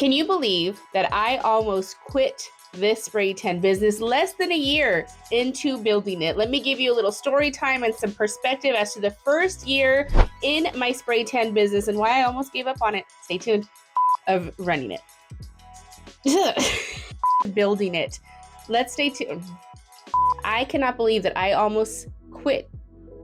Can you believe that I almost quit this spray tan business less than a year into building it? Let me give you a little story time and some perspective as to the first year in my spray tan business and why I almost gave up on it. Stay tuned. Of running it. Building it. Let's stay tuned. I cannot believe that I almost quit.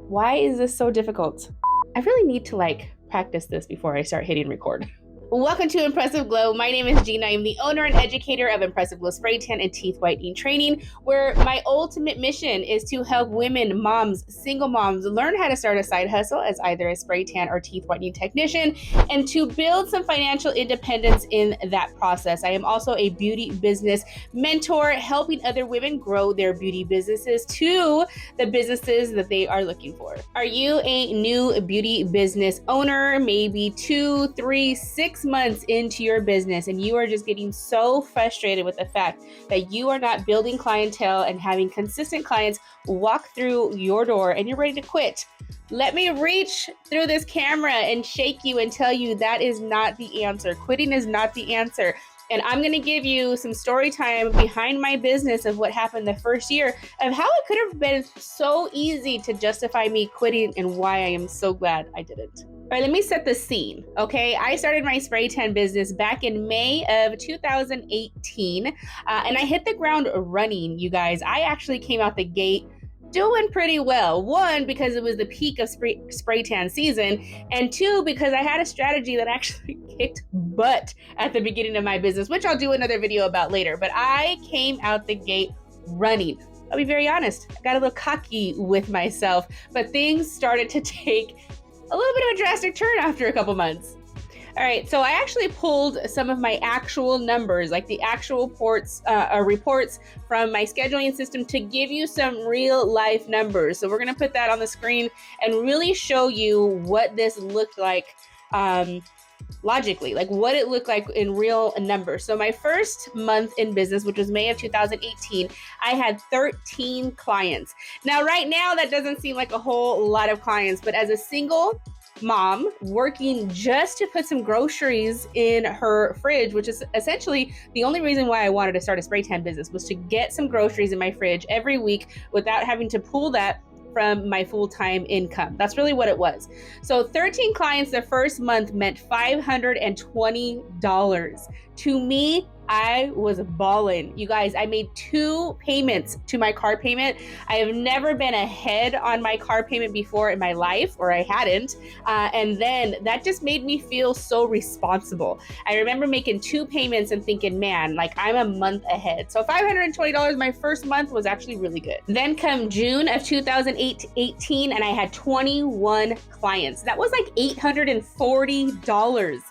Why is this so difficult? I really need to practice this before I start hitting record. Welcome to Impressive Glow. My name is Gina. I'm the owner and educator of Impressive Glow Spray Tan and Teeth Whitening Training, where my ultimate mission is to help women, moms, single moms learn how to start a side hustle as either a spray tan or teeth whitening technician and to build some financial independence in that process. I am also a beauty business mentor, helping other women grow their beauty businesses to the businesses that they are looking for. Are you a new beauty business owner, maybe 2, 3, 6 months into your business, and you are just getting so frustrated with the fact that you are not building clientele and having consistent clients walk through your door and you're ready to quit? Let me reach through this camera and shake you and tell you that is not the answer. Quitting is not the answer. And I'm going to give you some story time behind my business of what happened the first year of how it could have been so easy to justify me quitting and why I am so glad I didn't. All right, let me set the scene, okay? I started my spray tan business back in May of 2018, and I hit the ground running, you guys. I actually came out the gate doing pretty well. One, because it was the peak of spray tan season, and two, because I had a strategy that actually kicked butt at the beginning of my business, which I'll do another video about later. But I came out the gate running. I'll be very honest, I got a little cocky with myself, but things started to take a little bit of a drastic turn after a couple months. All right, so I actually pulled some of my actual numbers, like the actual reports from my scheduling system to give you some real life numbers. So we're gonna put that on the screen and really show you what this looked like logically, like what it looked like in real numbers. So my first month in business, which was May of 2018, I had 13 clients. Now, right now, that doesn't seem like a whole lot of clients, but as a single mom working just to put some groceries in her fridge, which is essentially the only reason why I wanted to start a spray tan business, was to get some groceries in my fridge every week without having to pull that from my full-time income. That's really what it was. So 13 clients the first month meant $520. To me, I was balling. You guys, I made 2 payments to my car payment. I have never been ahead on my car payment before in my life, or I hadn't. And then that just made me feel so responsible. I remember making 2 payments and thinking, man, like I'm a month ahead. So $520 my first month was actually really good. Then come June of 2018, and I had 21 clients. That was like $840.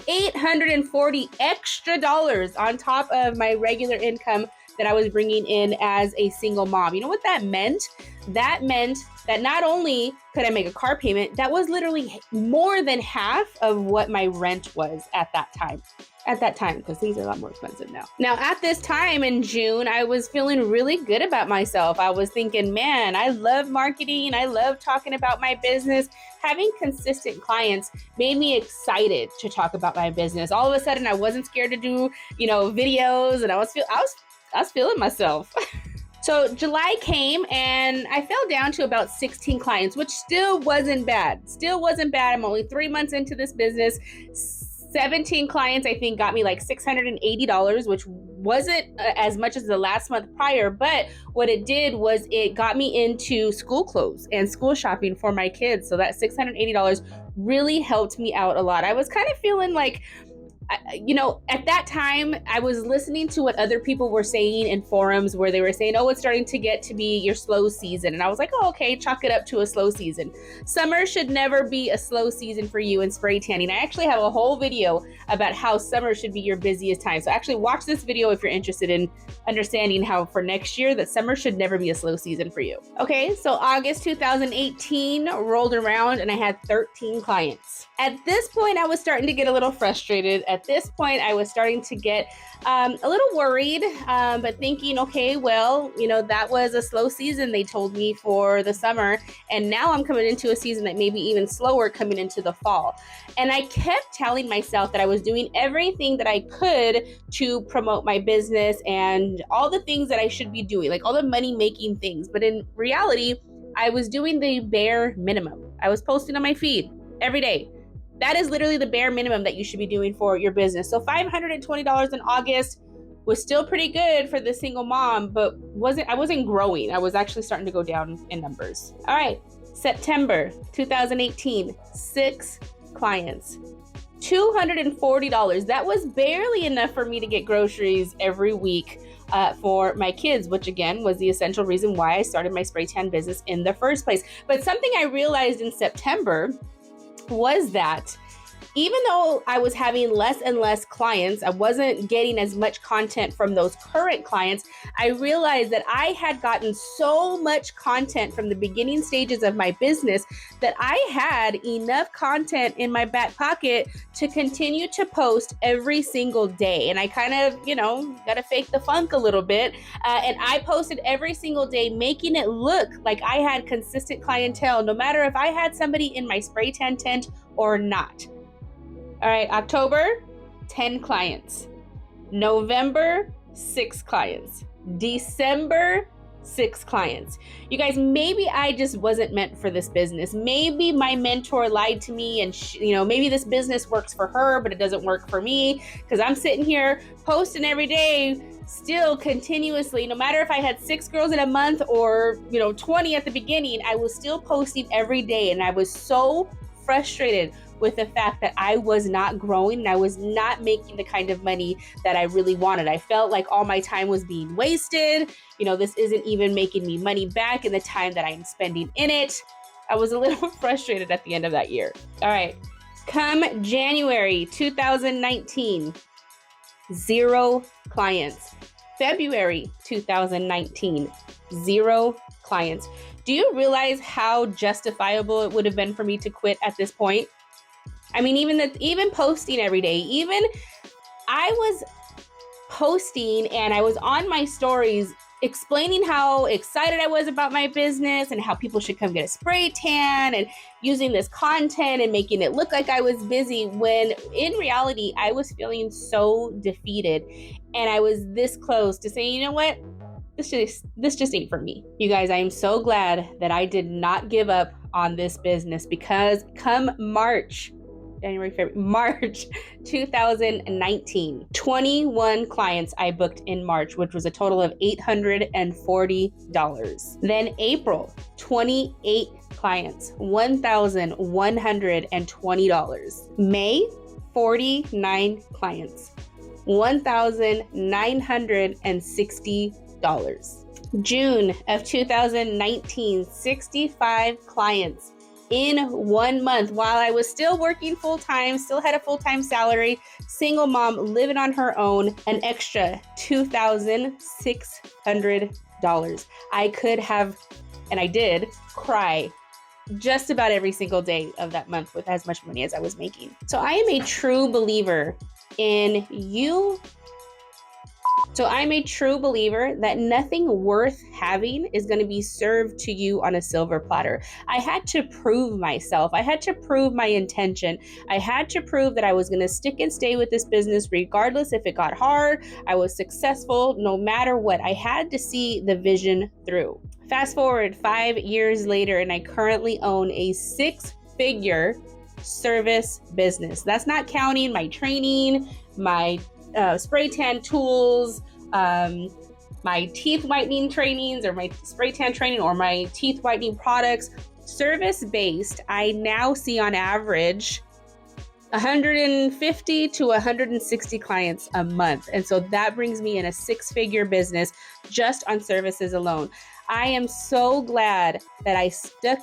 $840 extra dollars on top of my regular income that I was bringing in as a single mom. You know what that meant? That meant that not only could I make a car payment, that was literally more than half of what my rent was at that time. Because things are a lot more expensive now. Now, at this time in June, I was feeling really good about myself. I was thinking, man, I love marketing. I love talking about my business. Having consistent clients made me excited to talk about my business. All of a sudden, I wasn't scared to do, videos, and I was feeling myself. So July came and I fell down to about 16 clients, which still wasn't bad. I'm only 3 months into this business. 17 clients, I think, got me like $680, which wasn't as much as the last month prior. But what it did was it got me into school clothes and school shopping for my kids. So that $680 really helped me out a lot. I was kind of feeling like, at that time, I was listening to what other people were saying in forums where they were saying, oh, it's starting to get to be your slow season. And I was like, oh, okay, chalk it up to a slow season. Summer should never be a slow season for you in spray tanning. I actually have a whole video about how summer should be your busiest time. So actually watch this video if you're interested in understanding how for next year that summer should never be a slow season for you. Okay, so August 2018 rolled around and I had 13 clients. At this point, I was starting to get a little frustrated at at this point, I was starting to get a little worried, but thinking, okay, well, that was a slow season, they told me, for the summer. And now I'm coming into a season that may be even slower coming into the fall. And I kept telling myself that I was doing everything that I could to promote my business and all the things that I should be doing, like all the money-making things. But in reality, I was doing the bare minimum. I was posting on my feed every day. That is literally the bare minimum that you should be doing for your business. So $520 in August was still pretty good for the single mom, but I wasn't growing. I was actually starting to go down in numbers. All right, September 2018, 6 clients, $240. That was barely enough for me to get groceries every week for my kids, which again was the essential reason why I started my spray tan business in the first place. But something I realized in September was that even though I was having less and less clients, I wasn't getting as much content from those current clients, I realized that I had gotten so much content from the beginning stages of my business that I had enough content in my back pocket to continue to post every single day. And I kind of, got to fake the funk a little bit. And I posted every single day, making it look like I had consistent clientele, no matter if I had somebody in my spray tan tent or not. All right, October, 10 clients. November, 6 clients. December, 6 clients. You guys, maybe I just wasn't meant for this business. Maybe my mentor lied to me and, maybe this business works for her, but it doesn't work for me, because I'm sitting here posting every day, still continuously. No matter if I had 6 girls in a month or, 20 at the beginning, I was still posting every day. And I was so frustrated with the fact that I was not growing and I was not making the kind of money that I really wanted. I felt like all my time was being wasted. This isn't even making me money back in the time that I'm spending in it. I was a little frustrated at the end of that year. All right, come January 2019, 0 clients. February 2019, 0 clients. Do you realize how justifiable it would have been for me to quit at this point? I mean, even posting every day, even I was posting and I was on my stories explaining how excited I was about my business and how people should come get a spray tan and using this content and making it look like I was busy, when in reality, I was feeling so defeated. And I was this close to saying, you know what? This just ain't for me. You guys, I am so glad that I did not give up on this business, because come March 2019, 21 clients I booked in March, which was a total of $840. Then April, 28 clients, $1,120. May, 49 clients, $1,960. June of 2019, 65 clients in 1 month, while I was still working full-time, still had a full-time salary, single mom living on her own, an extra $2,600. I could have, and I did, cry just about every single day of that month with as much money as I was making. So I am a true believer in you. So I'm a true believer that nothing worth having is going to be served to you on a silver platter. I had to prove myself. I had to prove my intention. I had to prove that I was going to stick and stay with this business regardless if it got hard. I was successful no matter what. I had to see the vision through. Fast forward 5 years later, and I currently own a 6-figure service business. That's not counting my training, my spray tan tools, my teeth whitening trainings, or my spray tan training, or my teeth whitening products. Service based, I now see on average 150 to 160 clients a month. And so that brings me in a 6-figure business just on services alone. I am so glad that I stuck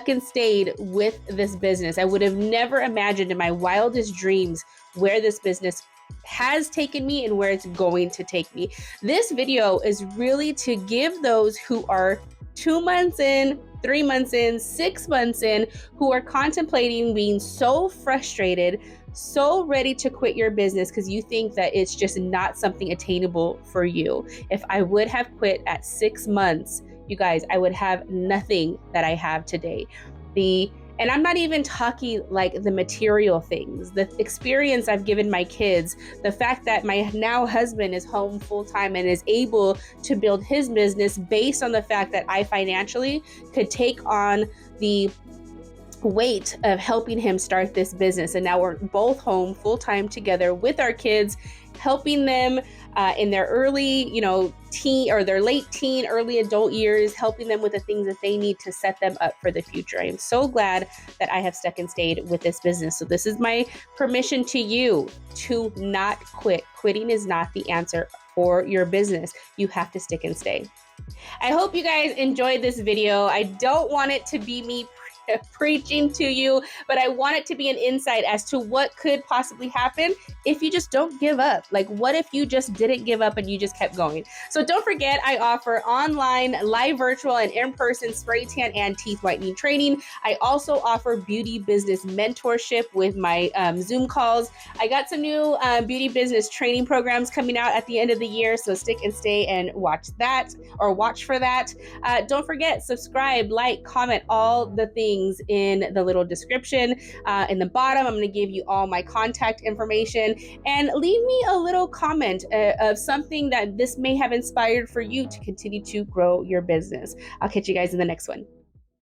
and stayed with this business. I would have never imagined in my wildest dreams where this business has taken me and where it's going to take me. This video is really to give those who are 2 months in, 3 months in, 6 months in, who are contemplating being so frustrated, so ready to quit your business because you think that it's just not something attainable for you. If I would have quit at 6 months, you guys, I would have nothing that I have today. And I'm not even talking like the material things, the experience I've given my kids, the fact that my now husband is home full time and is able to build his business based on the fact that I financially could take on the weight of helping him start this business. And now we're both home full time together with our kids, helping them in their early, teen or their late teen, early adult years, helping them with the things that they need to set them up for the future. I am so glad that I have stuck and stayed with this business. So this is my permission to you to not quit. Quitting is not the answer for your business. You have to stick and stay. I hope you guys enjoyed this video. I don't want it to be me preaching to you, but I want it to be an insight as to what could possibly happen if you just don't give up. Like, what if you just didn't give up and you just kept going? So don't forget, I offer online, live, virtual, and in-person spray tan and teeth whitening training. I also offer beauty business mentorship with my Zoom calls. I got some new beauty business training programs coming out at the end of the year, so stick and stay and watch for that. Don't forget, subscribe, like, comment, all the things in the little description. In the bottom, I'm going to give you all my contact information, and leave me a little comment of something that this may have inspired for you to continue to grow your business. I'll catch you guys in the next one.